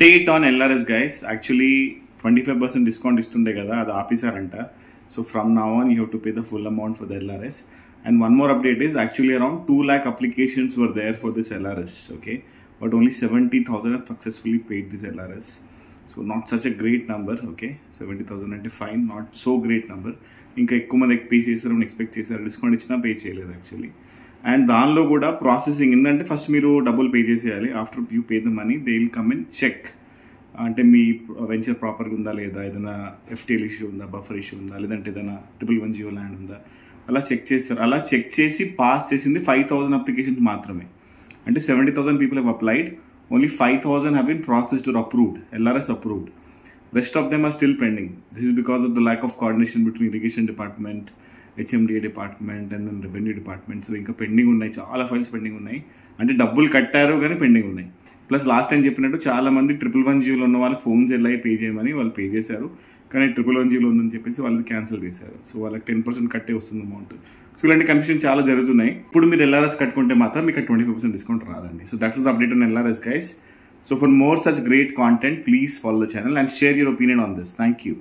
update on LRS guys. Actually 25% discount istunde kada adu aapisaranta. So from now on you have to pay the full amount for the LRS. And one more update is actually around 2 lakh applications were there for this LRS, okay, but only 70,000 have successfully paid this LRS. So not such a great number, okay, 70,000 ante fine, not so great number. Inka ekku mandi pay chesaru and expect chesaru, discount ichina pay cheyaledu actually. And దానిలో కూడా processing ఏంటంటే first మీరు డబ్బులు pay చేసేయాలి. After you pay the money they will come and check, అంటే మీ venture ప్రాపర్గా ఉందా లేదా, ఏదైనా ఎఫ్టీఎల్ ఇష్యూ ఉందా, బఫర్ ఇష్యూ ఉందా, లేదంటే ఏదైనా 111 ల్యాండ్ ఉందా, అలా చెక్ చేస్తారు. అలా చెక్ చేసి పాస్ చేసింది 5,000 అప్లికేషన్స్ మాత్రమే. అంటే 70,000 people have applied, only 5,000 have been processed or approved, LRS approved. Rest of them are still pending. This is because of the lack of coordination between irrigation department, HMDA department and then revenue department. So ఇంకా pending ఉన్నాయి, చాలా files pending ఉన్నాయి. అంటే డబ్బులు కట్టారు కానీ pending ఉన్నాయి. Plus last time చెప్పినట్టు చాలా మంది 111 ఉన్న వాళ్ళకి ఫోన్స్ వెళ్ళి పే చేయమని వాళ్ళు పే చేశారు, కానీ 111 ఉందని చెప్పేసి వాళ్ళకి క్యాన్సిల్ చేశారు. సో వాళ్ళకి 10% కట్టే వస్తుంది అమౌంట్. సో ఇలాంటి కన్ఫ్యూజన్ చాలా జరుగుతున్నాయి. ఇప్పుడు మీరు LRS కట్టుకుంటే మాత్రం మీకు 25% డిస్కౌంట్ రాదండి. So that's the update on LRS guys. So for more such great content, please follow the channel and share your opinion on this. Thank you.